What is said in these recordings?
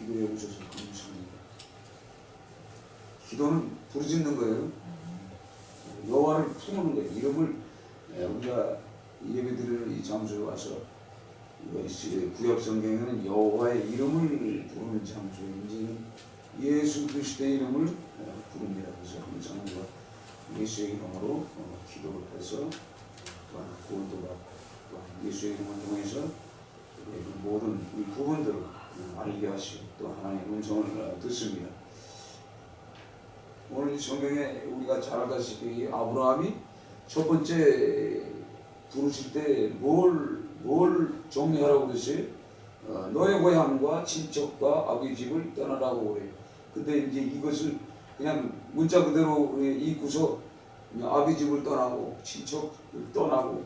기도해 보셔서 감사합니다. 기도는 부르짖는 거예요. 여호와를 부르는 거예요. 이름을 우리가 예배드리는 이 장소에 와서 이것이 구약 성경에는 여호와의 이름을 부르는 장소인지 예수 그리스도의 이름을 부릅니다. 그래서 항상 우리가 예수의 이름으로 기도를 해서 또한 구원도 받고 또한 예수의 이름을 통해서 모든 이 부분들을 알게 하시고 또 하나님의 음성을 듣습니다. 오늘 이 성경에 우리가 잘 알다시피 아브라함이 첫 번째 부르실 때 뭘 정리하라고 그랬어요? 너의 고향과 친척과 아버지 집을 떠나라고 그래요. 근데 이제 이것을 그냥 문자 그대로 읽고서 아버지 집을 떠나고 친척을 떠나고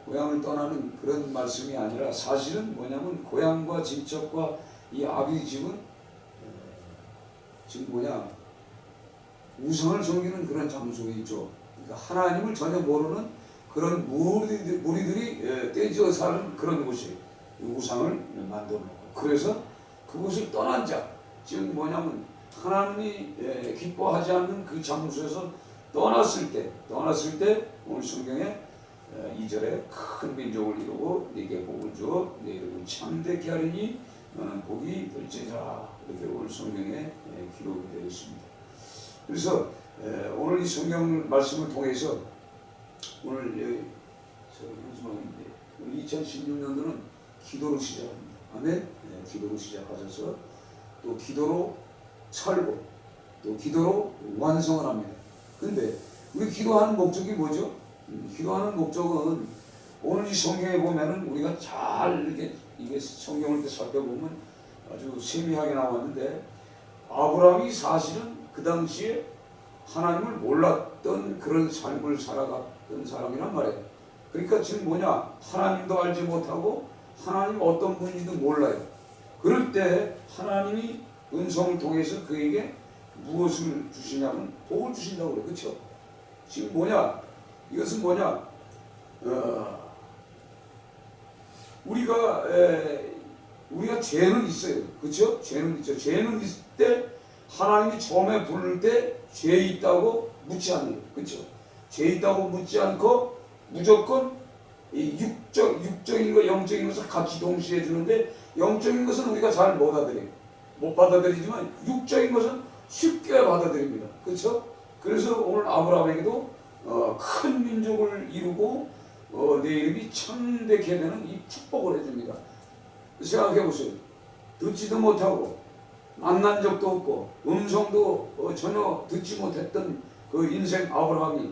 고향을 떠나는 그런 말씀이 아니라 사실은 뭐냐면 고향과 친척과 이 아버지 집은 지금 뭐냐 우상을 섬기는 그런 장소이죠. 그러니까 하나님을 전혀 모르는 그런 무리들이 떼지어 사는 그런 곳이 우상을 만들어 놓고 그래서 그곳을 떠난 자 지금 뭐냐면 하나님이 기뻐하지 않는 그 장소에서 떠났을 때 오늘 성경에 2절에 큰 민족을 이루고 네게 복을 주어 네 이름을 참되게 하리니 너는 복이 될지라 이렇게 오늘 성경에 기록이 되어 있습니다. 그래서 오늘 이 성경 말씀을 통해서 오늘 2016년도는 기도로 시작합니다. 아멘. 기도로 시작하셔서 또 기도로 살고 또 기도로 완성을 합니다. 근데 우리 기도하는 목적이 뭐죠? 기도하는 목적은 오늘 이 성경에 보면은 우리가 잘 이렇게 이게 성경을 이렇게 살펴보면 아주 세밀하게 나왔는데 아브라함이 사실은 그 당시에 하나님을 몰랐던 그런 삶을 살아갔던 사람이란 말이에요. 그러니까 지금 뭐냐 하나님도 알지 못하고 하나님 어떤 분인지도 몰라요. 그럴 때 하나님이 음성을 통해서 그에게 무엇을 주시냐면 복을 주신다고 그래요. 그렇죠? 지금 뭐냐 이것은 뭐냐 우리가 죄는 있어요. 그렇죠? 죄는 있죠. 죄는 있을 때 하나님이 처음에 부를 때 죄 있다고 묻지 않는 거예요. 그렇죠? 죄 있다고 묻지 않고 무조건 이 육적인 거 영적인 것을 같이 동시에 주는데 영적인 것은 우리가 잘 못 받아들이지만 육적인 것은 쉽게 받아들입니다. 그렇죠? 그래서 오늘 아브라함에게도 큰 민족을 이루고 내 이름이 참되게 되는 이 축복을 해줍니다. 생각해 보세요. 듣지도 못하고 만난 적도 없고 음성도 전혀 듣지 못했던 그 인생 아브라함이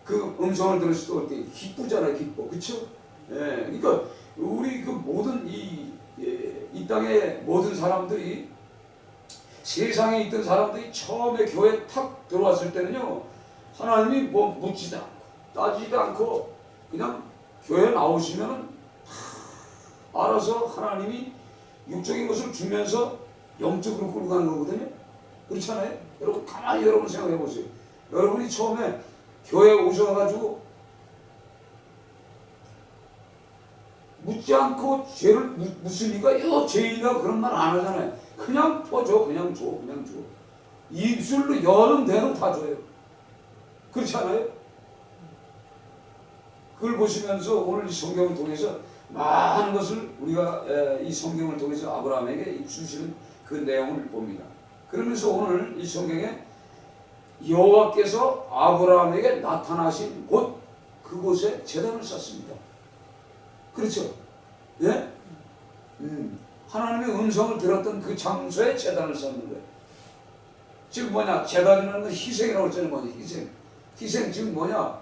그 음성을 들었을 때 기쁘잖아요. 기뻐. 그렇죠? 그러니까 우리 그 모든 이 땅의 모든 사람들이 세상에 있던 사람들이 처음에 교회에 탁 들어왔을 때는요 하나님이 뭐 묻지도 않고 따지지도 않고 그냥 교회 나오시면은 알아서 하나님이 육적인 것을 주면서 영적으로 끌고 가는 거거든요. 그렇잖아요. 여러분 가만히 여러분 생각해 보세요. 여러분이 처음에 교회에 오셔가지고 묻지 않고 죄를 묻으니까 이거 죄인이다 그런 말 안 하잖아요. 그냥 줘. 입술로 여는 대로 다 줘요. 그렇지 않아요? 그걸 보시면서 오늘 이 성경을 통해서 많은 것을 우리가 이 성경을 통해서 아브라함에게 주시는 그 내용을 봅니다. 그러면서 오늘 이 성경에 여호와께서 아브라함에게 나타나신 곳 그곳에 제단을 쌓습니다. 그렇죠? 예? 하나님의 음성을 들었던 그 장소에 제단을 쌓는 거예요. 지금 뭐냐? 제단이라는 건 희생이라고 했잖아요. 뭐냐? 희생 지금 뭐냐?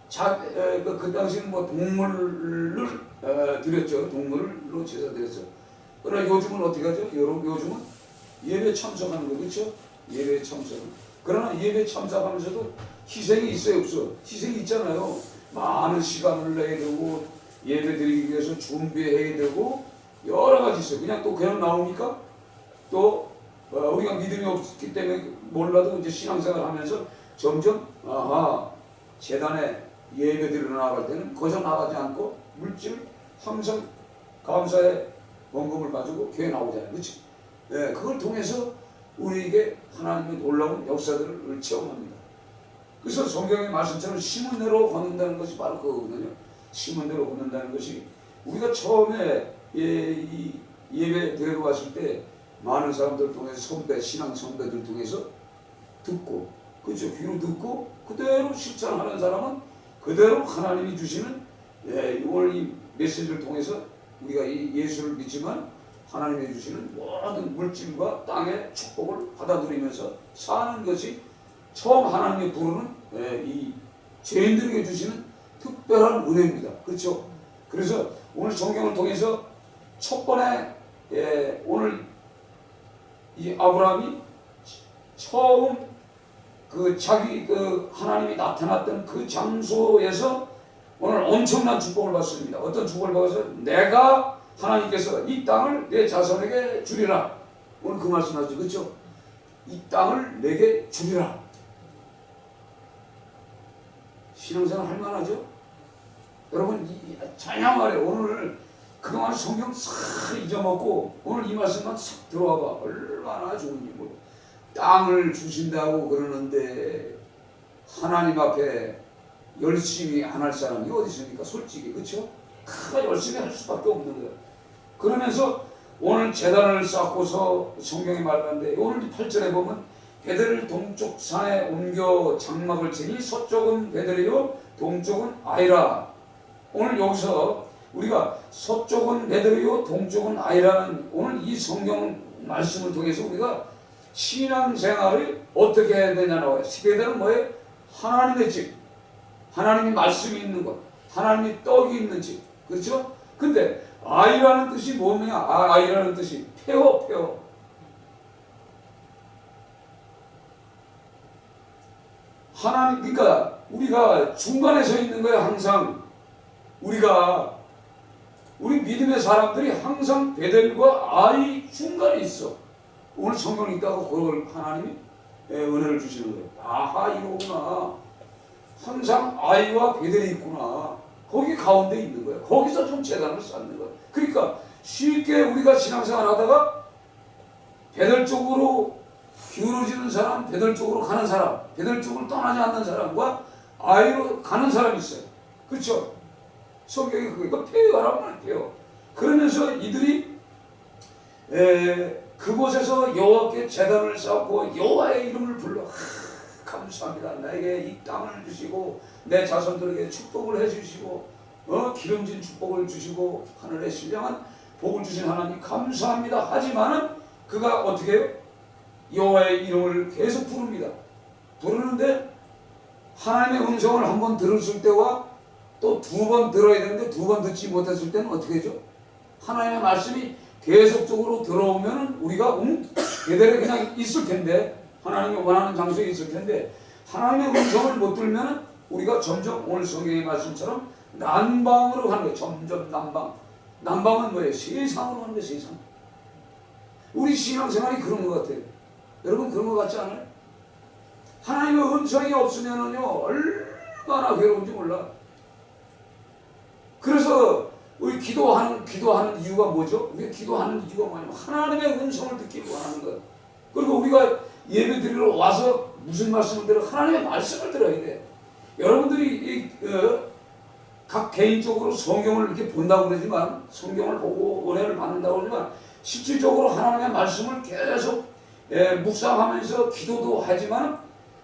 그 당시에는 뭐 동물을 드렸죠. 동물로 제사 드렸죠. 그러나 요즘은 어떻게 하죠? 요즘은 예배 참석하는 거 그렇죠? 예배 참석. 그러나 예배 참석하면서도 희생이 있어요, 없어? 희생이 있잖아요. 많은 시간을 내야 되고 예배 드리기 위해서 준비해야 되고 여러 가지 있어요. 그냥 나오니까 또 우리가 믿음이 없기 때문에 몰라도 이제 신앙생활 하면서 점점 재단에 예배 드리러 나갈 때는 거기서 나가지 않고 물질 항상 감사의 번금을 가지고 교회 나오잖아요. 그렇죠? 예, 그걸 통해서 우리에게 하나님의 놀라운 역사들을 체험합니다. 그래서 성경의 말씀처럼 심은 대로 걷는다는 것이 바로 그거거든요. 심은 대로 걷는다는 것이 우리가 처음에 이 예배 드리러 왔을 때 많은 사람들 통해서 선배, 신앙 선배들 통해서 듣고, 그렇죠? 귀로 듣고 그대로 실천하는 사람은 그대로 하나님이 주시는 오늘 이 메시지를 통해서 우리가 이 예수를 믿지만 하나님이 주시는 모든 물질과 땅의 축복을 받아들이면서 사는 것이 처음 하나님이 부르는 이 죄인들에게 주시는 특별한 은혜입니다. 그렇죠? 그래서 오늘 성경을 통해서 첫 번에 오늘 이 아브라함이 처음 그 자기 그 하나님이 나타났던 그 장소에서 오늘 엄청난 축복을 받습니다. 어떤 축복을 받아서 내가 하나님께서 이 땅을 내 자손에게 주리라. 오늘 그 말씀하죠. 그렇죠? 이 땅을 내게 주리라. 신앙생활 할만하죠? 여러분 찬양 말에 오늘 그동안 성경 싹 잊어먹고 오늘 이 말씀만 싹 들어와봐. 얼마나 좋은지 모르. 땅을 주신다고 그러는데 하나님 앞에 열심히 안 할 사람이 어디 있습니까? 솔직히 그렇죠? 다 열심히 할 수밖에 없는 거예요. 그러면서 오늘 제단을 쌓고서 성경이 말하는데 오늘 8절에 보면 베델을 동쪽 산에 옮겨 장막을 치니 서쪽은 베델이요 동쪽은 아이라. 오늘 여기서 우리가 서쪽은 베델이요 동쪽은 아이라는 오늘 이 성경 말씀을 통해서 우리가 신앙생활을 어떻게 해야 되냐고 해요. 베델은 뭐예요? 하나님의 집, 하나님의 말씀이 있는 것, 하나님의 떡이 있는 집. 그렇죠? 근데 아이라는 뜻이 뭐냐? 아이라는 뜻이 폐허. 하나님, 그러니까 우리가 중간에 서 있는 거예요. 항상 우리 믿음의 사람들이 항상 베델과 아이 중간에 있어. 오늘 성경이 있다고 그걸 하나님이 은혜를 주시는 거예요. 아하, 이거구나. 항상 아이와 베델이 있구나. 거기 가운데 있는 거예요. 거기서 좀 재단을 쌓는 거예요. 그러니까 쉽게 우리가 신앙생활 하다가 베델 쪽으로 기울어지는 사람, 베델 쪽으로 가는 사람, 베델 쪽으로 떠나지 않는 사람과 아이로 가는 사람이 있어요. 그렇죠? 성경이 그거 폐허란 말이에요. 그러면서 이들이 그곳에서 여호와께 제단을 쌓고 여호와의 이름을 불러 감사합니다. 나에게 이 땅을 주시고 내 자손들에게 축복을 해주시고 기름진 축복을 주시고 하늘의 신령한 복을 주신 하나님 감사합니다. 하지만은 그가 어떻게 해요? 여호와의 이름을 계속 부릅니다. 부르는데 하나님의 음성을 한 번 들었을 때와 또 두 번 들어야 되는데 두 번 듣지 못했을 때는 어떻게 하죠? 하나님의 말씀이 계속적으로 들어오면은 우리가 베델에 그냥 있을 텐데 하나님이 원하는 장소에 있을 텐데 하나님의 음성을 못 들면은 우리가 점점 오늘 성경의 말씀처럼 난방으로 가는 거예요. 점점 난방. 난방은 뭐예요? 세상으로 가는 거예요. 세상. 우리 신앙생활이 그런 것 같아요. 여러분 그런 것 같지 않아요? 하나님의 음성이 없으면은요 얼마나 괴로운지 몰라. 그래서 우리 기도하는 이유가 뭐죠? 우리가 기도하는 이유가 뭐냐면 하나님의 음성을 듣기 원하는 거예요. 그리고 우리가 예배 드리러 와서 무슨 말씀을 들어? 하나님의 말씀을 들어야 돼. 여러분들이 각 개인적으로 성경을 이렇게 본다고 그러지만 성경을 보고 은혜를 받는다고 그러지만 실질적으로 하나님의 말씀을 계속 묵상하면서 기도도 하지만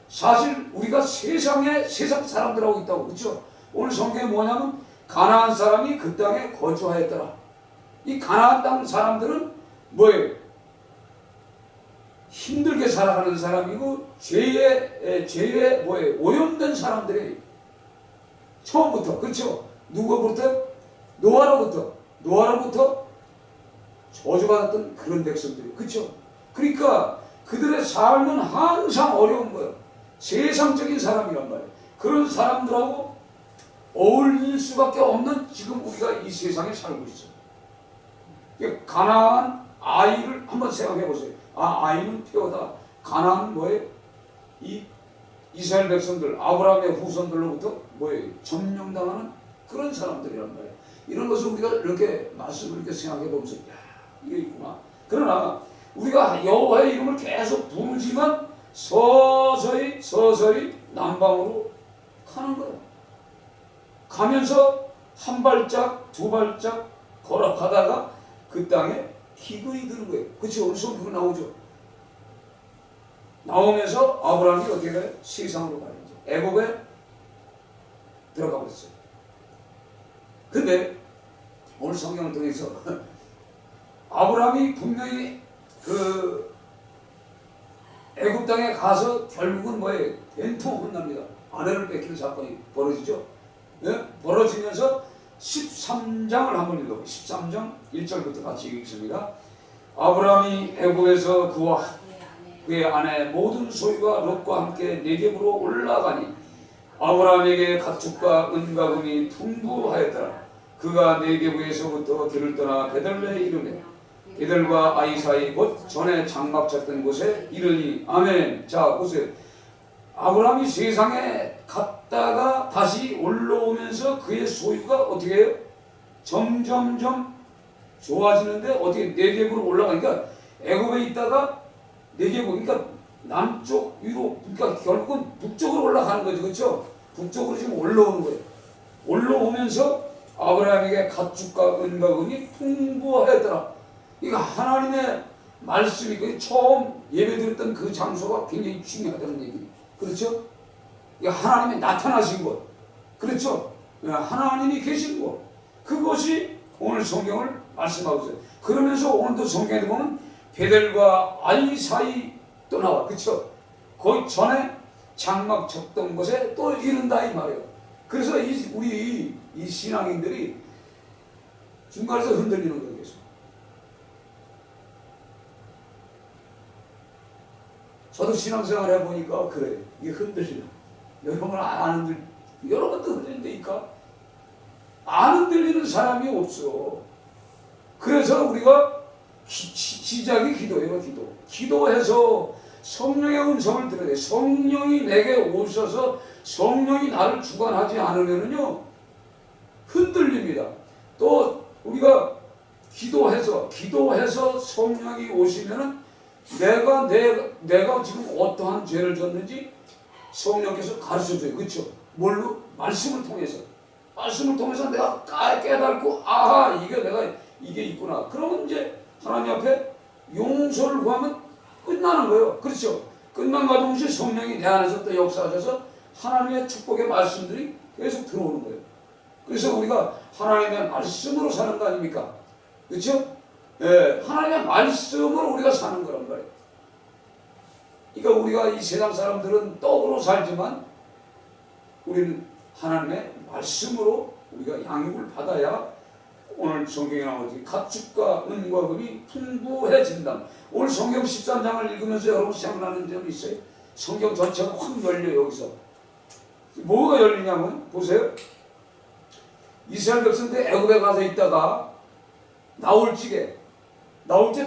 사실 우리가 세상 사람들하고 있다고. 그렇죠? 오늘 성경에 뭐냐면 가나안 사람이 그 땅에 거주하였더라. 이 가나안 땅 사람들은 뭐예요? 힘들게 살아가는 사람이고 죄에 뭐예요? 오염된 사람들이 처음부터. 그렇죠? 누구부터? 노아로부터 저주받았던 그런 백성들이. 그렇죠? 그러니까 그들의 삶은 항상 어려운 거예요. 세상적인 사람이란 말이에요. 그런 사람들하고 어울릴 수밖에 없는 지금 우리가 이 세상에 살고 있어요. 가나안 아이를 한번 생각해 보세요. 아이는 폐허다. 가나안은 뭐예요? 이 이스라엘 백성들, 아브라함의 후손들로부터 뭐예요? 점령당하는 그런 사람들이란 말이에요. 이런 것을 우리가 이렇게 말씀을 이렇게 생각해 보면서, 야, 그러나 우리가 여호와의 이름을 계속 부르지만 서서히 남방으로 가는 거예요. 가면서 한 발짝 두 발짝 걸어가다가 그 땅에 기근이 드는 거예요. 그렇죠? 오늘 성경 나오죠. 나오면서 아브라함이 어떻게 가요? 세상으로 가요. 애굽에 들어가 버렸어요. 근데 오늘 성경을 통해서 아브라함이 분명히 그 애굽 땅에 가서 결국은 뭐예요? 된통 혼납니다. 아내를 뺏기는 사건이 벌어지죠. 네? 벌어지면서 13장을 한번 읽어보세요. 13장 1절부터 같이 읽습니다. 아브라함이 애굽에서 그와 그의 아내 모든 소유가 롯과 함께 네겝으로 올라가니 아브라함에게 가축과 은과 금이 풍부하였더라. 그가 네겝에서부터 길을 떠나 베들레에 이르매 이들과 아이 사이 곧 전에 장막 쳤던 곳에 이르니 아멘. 자 보세요. 아브라함이 세상에 갔다가 다시 올라오면서 그의 소유가 어떻게 해요? 점점점 좋아지는데 어떻게 네겝으로 올라가니까 애굽에 있다가 네겝 그러니까 남쪽 위로 그러니까 결국은 북쪽으로 올라가는 거죠. 그렇죠? 북쪽으로 지금 올라오는 거예요. 올라오면서 아브라함에게 가축과 은과 금이 풍부하였더라. 이거 하나님의 말씀이 그 처음 예배드렸던 그 장소가 굉장히 중요하다는 얘기예요. 그렇죠? 이거 하나님이 나타나신 곳. 그렇죠? 하나님이 계신 곳. 그것이 오늘 성경을 말씀하고 있어요. 그러면서 오늘도 성경에 보면 베델과 아이 사이 또 나와. 그렇죠? 거기 전에 장막 쳤던 곳에 또 이른다 이 말이에요. 그래서 우리 이 신앙인들이 중간에서 흔들리는 거예요. 계속. 저도 신앙생활 해보니까 그래요. 이게 흔들리나. 여러분 안 흔들, 여러분도 흔들린다니까. 안 흔들리는 사람이 없어. 그래서 우리가 시작이 기도예요. 기도해서 성령의 음성을 들어야 돼. 성령이 내게 오셔서 성령이 나를 주관하지 않으면은요 흔들립니다. 또 우리가 기도해서 성령이 오시면은 내가 지금 어떠한 죄를 졌는지 성령께서 가르쳐줘요. 그렇죠? 뭘로? 말씀을 통해서 내가 깨닫고 아하 이게 있구나. 그러면 이제 하나님 앞에 용서를 구하면 끝나는 거예요. 그렇죠? 끝난과 동시에 성령이 내 안에서 또 역사하셔서 하나님의 축복의 말씀들이 계속 들어오는 거예요. 그래서 우리가 하나님의 말씀으로 사는 거 아닙니까? 그렇죠? 예, 하나님의 말씀으로 우리가 사는 거란 말이에요. 그러니까 우리가 이 세상 사람들은 떡으로 살지만 우리는 하나님의 말씀으로 우리가 양육을 받아야 오늘 성경에 나오듯이 가축과 은과 금이 풍부해진다. 오늘 성경 13장을 읽으면서 여러분 생각나는 점이 있어요? 성경 전체가 확 열려요. 여기서 뭐가 열리냐면 보세요. 이스라엘 백성들 애굽에 가서 있다가 나올 때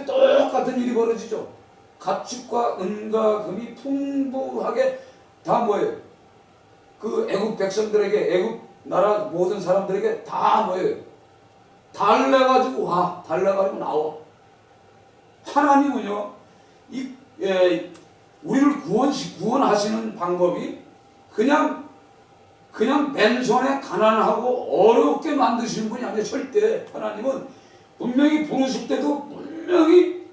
똑같은 일이 벌어지죠. 가축과 은과 금이 풍부하게 다 뭐예요? 그 애굽 백성들에게, 애굽 나라 모든 사람들에게 다 뭐예요? 달래가지고 나와. 하나님은요, 우리를 구원하시는 방법이 그냥 맨손에 가난하고 어렵게 만드시는 분이 아니에요. 절대. 하나님은 분명히 부르실 때도 분명히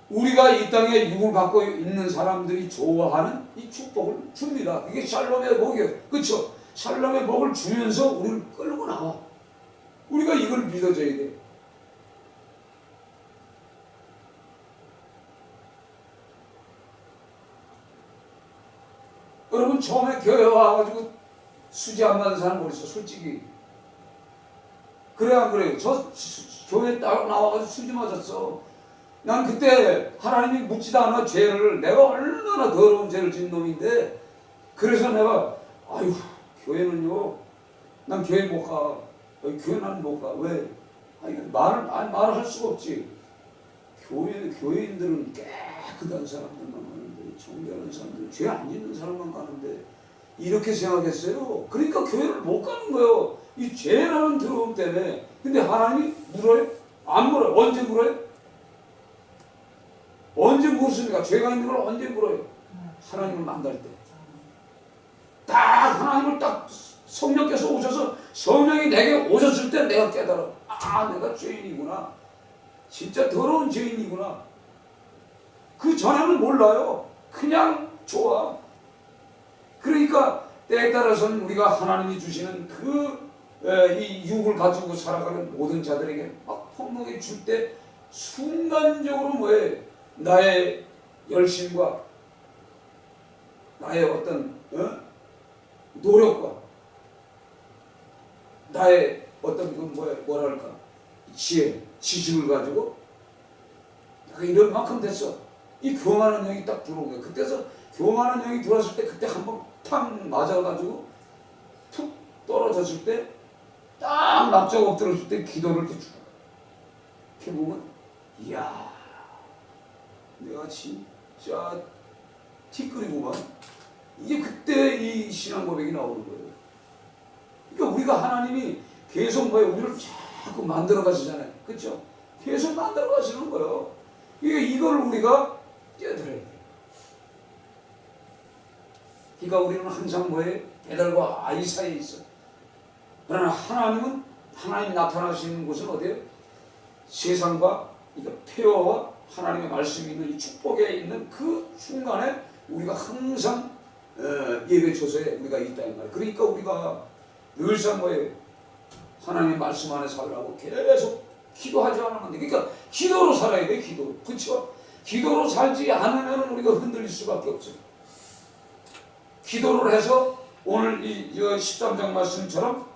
우리가 이 땅에 육을 갖고 있는 사람들이 좋아하는 이 축복을 줍니다. 이게 샬롬의 복이에요. 그렇죠? 샬롬의 복을 주면서 우리를 끌고 나와. 우리가 이걸 믿어줘야 돼. 여러분 처음에 교회 와가지고 수지 안 받은 사람 어디 있어? 솔직히 그래 안 그래요? 저 교회 딱 나와가지고 수지 맞았어. 난 그때 하나님이 묻지도 않아. 죄를 내가 얼마나 더러운 죄를 지은 놈인데 그래서 내가 아유 교회는요 난 교회 못 가. 교회 난 못 가. 왜? 말을 할 수가 없지. 교회인들은 깨끗한 사람들만 가는데 정결한 사람들 죄 안 짓는 사람만 가는데 이렇게 생각했어요. 그러니까 교회를 못 가는 거예요. 이 죄라는 더러움 때문에. 근데 하나님이 물어요? 안 물어요. 언제 물어요? 언제 묻습니까? 죄가 있는 걸 언제 물어요? 하나님을 만날 때. 딱 하나님을 딱 성령께서 오셔서 성령이 내게 오셨을 때 내가 깨달아. 아, 내가 죄인이구나. 진짜 더러운 죄인이구나. 그 전에는 몰라요. 그냥 좋아. 그러니까 때에 따라서는 우리가 하나님이 주시는 이 육을 가지고 살아가는 모든 자들에게 막 폭력에 줄 때 순간적으로 뭐에 나의 열심과 나의 어떤 노력과 나의 어떤 뭐랄까 지혜, 지식을 가지고 내가 이런 만큼 됐어. 이 교만한 영이 딱 들어온 거야. 그때서 교만한 영이 들어왔을 때 그때 한번 탁 맞아가지고 툭 떨어졌을 때 딱 납작 엎드렸을 때 기도를 이렇게 쭉 이렇게 보면 이야 내가 진짜 티끌이구만. 이게 그때 이 신앙 고백이 나오는 거예요. 그러니까 우리가 하나님이 계속 우리를 자꾸 만들어 가시잖아요. 그렇죠? 계속 만들어 가시는 거예요. 이걸 우리가 깨달아야 돼요. 그러니까 우리는 항상 배달과 아이 사이에 있어. 그러나 하나님은 하나님이 나타나시는 곳은 어디예요? 세상과 폐허와 하나님의 말씀이 있는 이 축복에 있는 그 순간에 우리가 항상 예배 초소에 우리가 있다는 말이에요. 그러니까 우리가 늘상 하나님의 말씀 안에 살라고 계속 기도하지 않으면 안 돼. 그러니까 기도로 살아야 돼. 기도로. 그렇죠? 기도로 살지 않으면 우리가 흔들릴 수밖에 없어요. 기도를 해서 오늘 이 13장 말씀처럼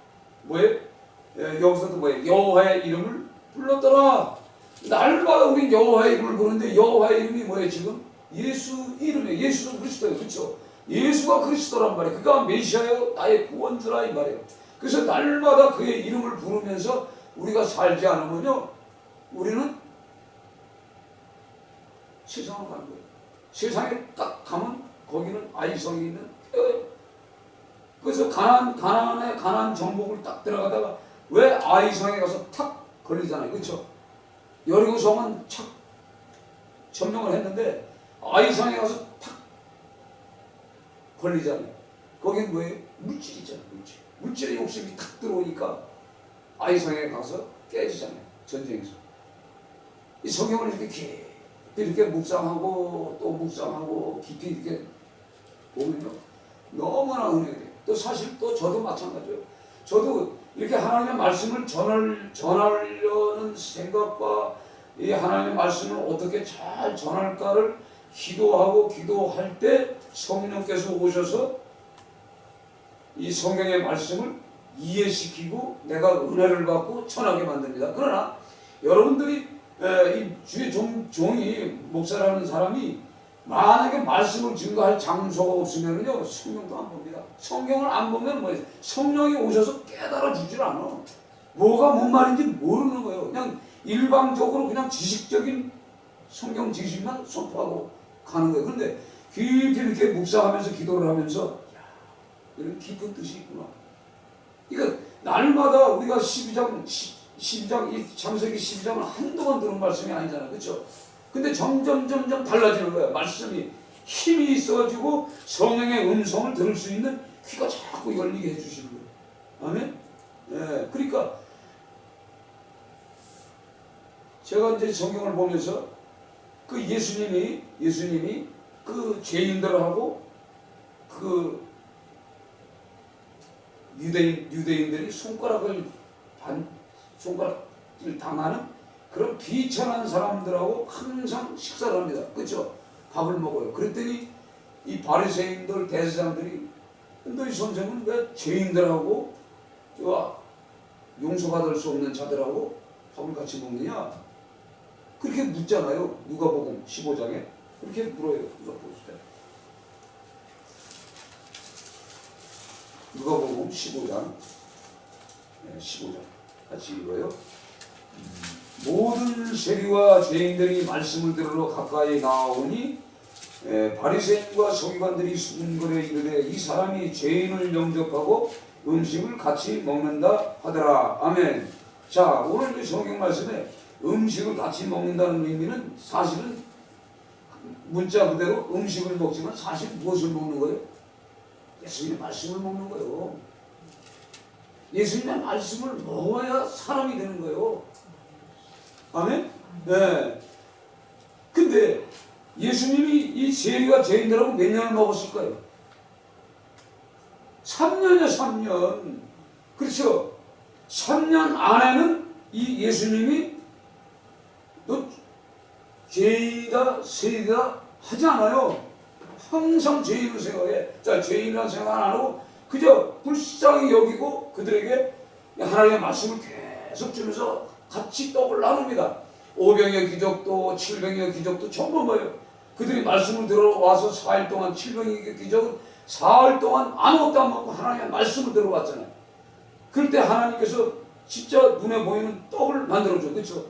여기서도 여호와의 이름을 불렀더라. 날마다 우린 여호와의 이름을 부르는데 여호와의 이름이 뭐예요 지금? 예수 이름이에요. 예수는 그리스도예요. 그렇죠? 예수가 그리스도란 말이에요. 그가 메시아요 나의 구원주라 이 말이에요. 그래서 날마다 그의 이름을 부르면서 우리가 살지 않으면요 우리는 세상으로 가는 거예요. 세상에 딱 가면 거기는 아이성이 있는 폐허예요. 그래서 가나안 정복을 딱 들어가다가 왜 아이성에 가서 탁 걸리잖아요. 그렇죠? 여리고성은 착 점령을 했는데 아이성에 가서 탁 걸리잖아요. 거긴 뭐예요? 물질이잖아요. 물질의 욕심이 탁 들어오니까 아이성에 가서 깨지잖아요. 전쟁에서. 이 성경을 이렇게 묵상하고 또 묵상하고 깊이 이렇게 보면요 너무나 은혜가 돼요. 또 사실 또 저도 마찬가지예요. 저도 이렇게 하나님의 말씀을 전하려는 생각과 이 하나님의 말씀을 어떻게 잘 전할까를 기도할 때 성령께서 오셔서 이 성경의 말씀을 이해시키고 내가 은혜를 받고 전하게 만듭니다. 그러나 여러분들이 이 주의 종이 목사라는 사람이 만약에 말씀을 증거할 장소가 없으면요 성경도 안 봅니다. 성경을 안 보면 뭐예요? 성령이 오셔서 깨달아 주질 않아. 뭐가 뭔 말인지 모르는 거예요. 그냥 일방적으로 그냥 지식적인 성경 지식만 선포하고 가는 거예요. 그런데 깊이 이렇게 묵상하면서 기도를 하면서 야, 이런 깊은 뜻이 있구나. 그러니까 날마다 우리가 12장 이 창세기 12장은 한동안 들은 말씀이 아니잖아요. 그렇죠? 근데 점점 달라지는 거예요. 말씀이 힘이 있어가지고 성령의 음성을 들을 수 있는 귀가 자꾸 열리게 해주시는 거예요. 아멘? 예, 그러니까 제가 이제 성경을 보면서 그 예수님이 그 죄인들하고 그 유대인들이 손가락을 당하는 그런 비천한 사람들하고 항상 식사를 합니다. 그렇죠? 밥을 먹어요. 그랬더니 이 바리새인들 대제사장들이 너희 선생은 왜 죄인들하고 용서받을 수 없는 자들하고 밥을 같이 먹느냐? 그렇게 묻잖아요. 누가복음 15장에 그렇게 물어요. 누가복음 15장 15장 같이 읽어요. 모든 세리와 죄인들이 말씀을 들으러 가까이 나오니 바리새인과 서기관들이 수군거려 이르되 이 사람이 죄인을 영접하고 음식을 같이 먹는다 하더라. 아멘. 자, 오늘 이 성경 말씀에 음식을 같이 먹는다는 의미는 사실은 문자 그대로 음식을 먹지만 사실 무엇을 먹는 거예요? 예수님의 말씀을 먹는 거예요. 예수님의 말씀을 먹어야 사람이 되는 거예요. 아멘? 네. 근데 예수님이 이 세리와 죄인들하고 몇 년을 먹었을까요? 3년이요, 3년. 그렇죠? 3년 안에는 이 예수님이 너 죄인이다, 세리다 하지 않아요. 항상 죄인을 생각해. 자, 죄인이라는 생각 안 하고 그저 불쌍히 여기고 그들에게 하나님의 말씀을 계속 주면서 같이 떡을 나눕니다. 5병의 기적도 7병의 기적도 전부 뭐예요? 그들이 말씀을 들어와서 4일 동안 7병의 기적은 4일 동안 아무것도 안 먹고 하나님의 말씀을 들어왔잖아요. 그럴 때 하나님께서 진짜 눈에 보이는 떡을 만들어줘. 그렇죠?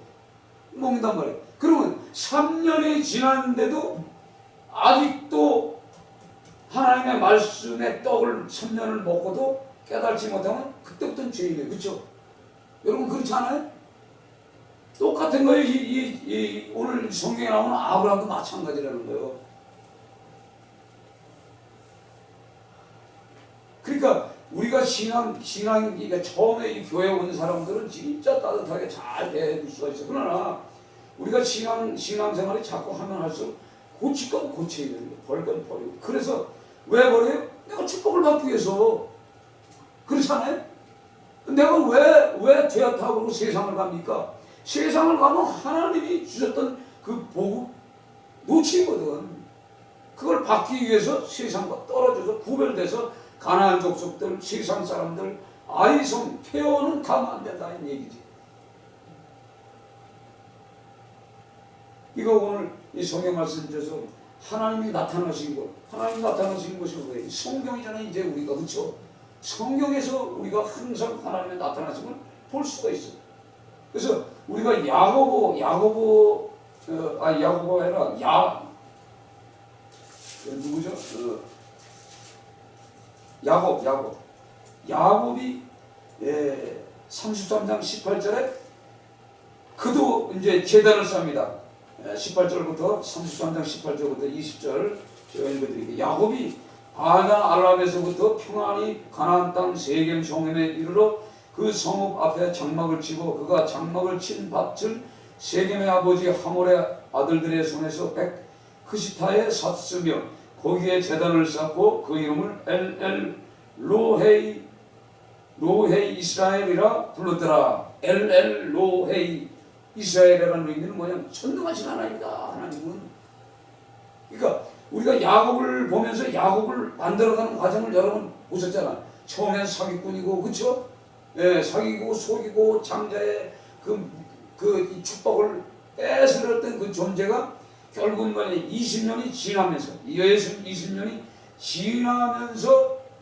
먹는단 말이에요. 그러면 3년이 지났는데도 아직도 하나님의 말씀의 떡을 3년을 먹고도 깨달지 못하면 그때부터는 죄인이에요. 그렇죠? 여러분 그렇지 않아요? 똑같은 거예요. 오늘 성경에 나오는 아브라함도 마찬가지라는 거예요. 그러니까 우리가 그러니까 처음에 이 교회 온 사람들은 진짜 따뜻하게 잘 대해줄 수가 있어요. 그러나 우리가 신앙생활이 자꾸 하면 할수록 고칠 건 고쳐야 되는 거예요. 버릴 건 버리고. 그래서 왜 버려요? 내가 축복을 받기 위해서. 그렇잖아요? 내가 왜 죄악하고 세상을 갑니까? 세상을 가면 하나님이 주셨던 그 복을 놓치거든. 그걸 받기 위해서 세상과 떨어져서 구별돼서 가나안 족속들, 세상 사람들, 아이성, 폐허는 가면 안 된다 이 얘기지. 이거 오늘 이 성경 말씀 중에서 하나님이 나타나신 것, 하나님이 나타나신 것이 뭐예요? 성경이잖아요. 이제 우리가 그렇죠? 성경에서 우리가 항상 하나님의 나타나심을 볼 수가 있어요. 그래서 우리가 야고보가 아니라 누구죠? 야곱이 33장 18절에 그도 이제 제단을 쌉니다. 18절부터 33장 18절부터 20절 제가 읽어드릴게요. 야곱이 바단 아람에서부터 평안히 가나안 땅 세겜 성읍에 이르러 그 성읍 앞에 장막을 치고 그가 장막을 친 밭을 세겜의 아버지 하몰의 아들들의 손에서 크시타에 샀으며 거기에 제단을 쌓고 그 이름을 엘엘 로헤이 이스라엘이라 불렀더라. 엘엘 로헤이 이스라엘이라는 의미는 뭐냐면 전능하신 하나님이다. 하나님은. 그러니까 우리가 야곱을 보면서 야곱을 만들어가는 과정을 여러분 보셨잖아. 처음엔 사기꾼이고, 그렇죠? 예, 사기고 속이고 장자의 이 축복을 뺏으렸던 그 존재가 결국은 20년이 지나면서 20년이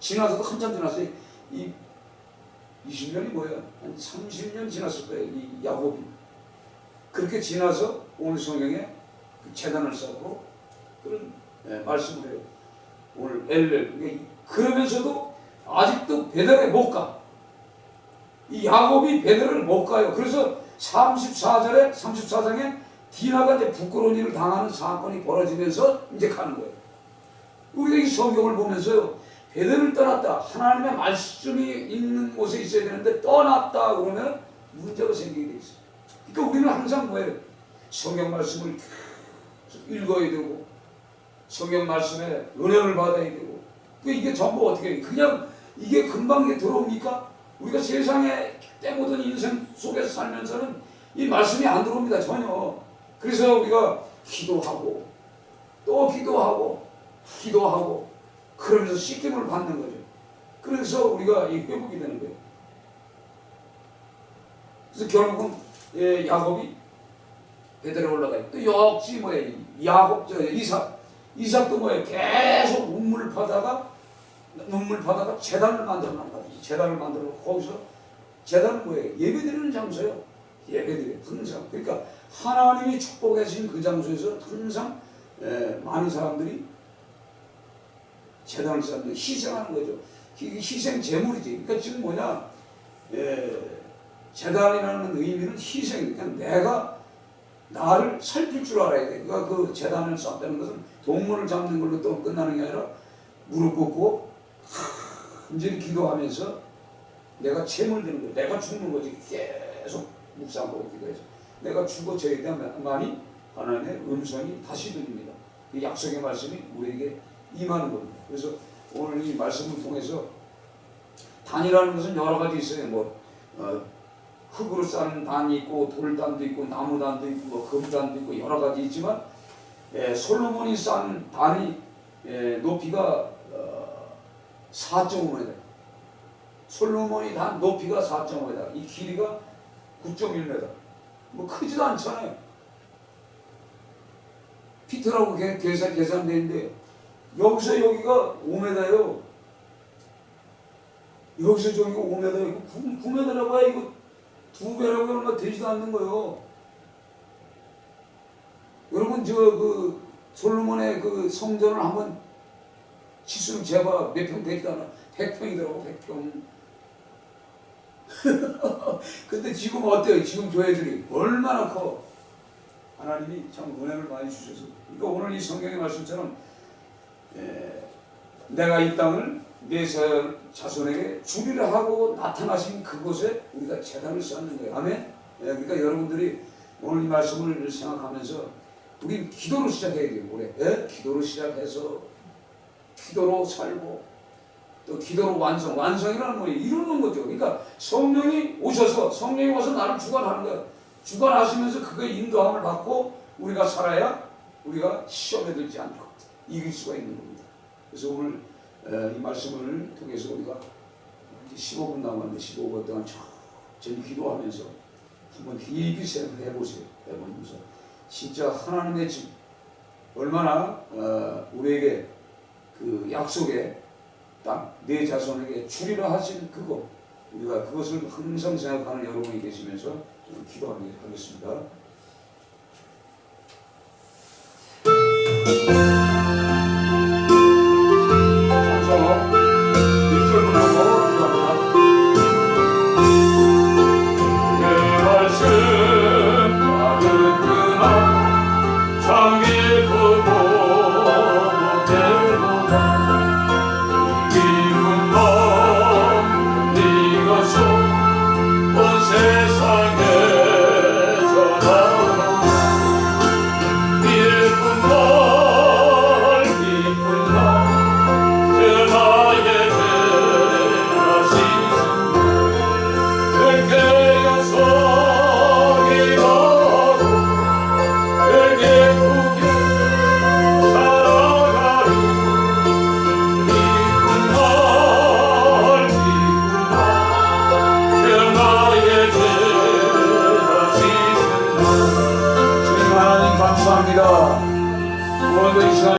지나서도 한참 지났어요. 이 20년이 뭐예요? 한 30년 지났을 거예요. 이 야곱이. 그렇게 지나서 오늘 성경에 그 제단을 쌓고 그런 말씀을 해요. 오늘 엘렐. 그러면서도 아직도 베델에 못 가. 이 야곱이 베델을 못 가요. 그래서 34장에 디나가 이제 부끄러운 일을 당하는 사건이 벌어지면서 이제 가는 거예요. 우리가 이 성경을 보면서요, 베델을 떠났다. 하나님의 말씀이 있는 곳에 있어야 되는데 떠났다 그러면 문제가 생기게 돼 있어요. 그러니까 우리는 항상 뭐예요? 성경 말씀을 계속 읽어야 되고 성경 말씀에 은혜를 받아야 되고 이게 전부 어떻게 해요? 그냥 이게 금방 들어옵니까? 우리가 세상에 때 모든 인생 속에서 살면서는 이 말씀이 안 들어옵니다. 전혀. 그래서 우리가 기도하고 또 기도하고 그러면서 씻김을 받는 거죠. 그래서 우리가 이 회복이 되는 거예요. 그래서 결국은 야곱이 베델에 올라가요. 또 역시 뭐예요? 이삭도 뭐예요? 계속 눈물 파다가 제단을 만들어 놨다. 제단을 만들어 거기서 제단은 뭐예요? 예배드리는 장소예요. 예배드려 항상. 그러니까 하나님이 축복해 주신 그 장소에서 항상 많은 사람들이 제단을 쌓는 희생하는 거죠. 희생 제물이지. 그러니까 지금 뭐냐? 제단이라는 의미는 희생. 그러니까 내가 나를 살필 줄 알아야 돼. 그러니까 그 재단을 쌓다는 것은 동물을 잡는 걸로 또 끝나는 게 아니라 무릎 꿇고 간절히 기도하면서 내가 채물 드는 거야. 내가 죽는 거지. 계속 묵상하고 기도해서 내가 죽어져야 돼만이 하나님의 음성이 다시 들립니다. 이 약속의 말씀이 우리에게 임하는 겁니다. 그래서 오늘 이 말씀을 통해서 단이라는 것은 여러 가지 있어요. 흙으로 쌓은 단이 있고 돌단도 있고 나무단도 있고 금단도 있고 여러 가지 있지만 솔로몬이 쌓은 단이 높이가 4.5m. 솔로몬이 단 높이가 4.5m. 이 길이가 9.1m. 뭐 크지도 않잖아요. 피트라고 계산되어 있는데 여기서 여기가 5m예요. 여기서 저기가 5m. 이거 9m라고 해야 이거 2배라고 얼마 되지도 않는 거예요. 여러분 그 솔로몬의 그 성전을 한번 치수를 재봐. 몇 평 되지도 않아. 100평이더라고. 100평. 근데 지금 어때요? 지금 교회들이 얼마나 커. 하나님이 참 은혜를 많이 주셔서. 그러니까 오늘 이 성경의 말씀처럼 내가 이 땅을 내 자손에게 주리라 하고 나타나신 그곳에 우리가 제단을 쌓는 거예요. 아멘. 그러니까 여러분들이 오늘 이 말씀을 생각하면서 우리 기도로 시작해야 돼요. 올해 기도로 시작해서 기도로 살고 또 기도로 완성이라는 거예요. 이루는 거죠. 그러니까 성령이 와서 나를 주관하는 거예요. 주관하시면서 그거에 인도함을 받고 우리가 살아야 우리가 시험에 들지 않고 이길 수가 있는 겁니다. 그래서 오늘 이 말씀을 통해서 우리가 15분 남았는데 15분 동안 천천히 기도하면서 한번 깊이 생각해 보세요. 해보면서 진짜 하나님의 집 얼마나 우리에게 그 약속의 땅 내 자손에게 주리라 하신 그것 우리가 그것을 항상 생각하는 여러분이 계시면서 좀 기도하겠습니다. 감사합니다. 오늘도 이 시간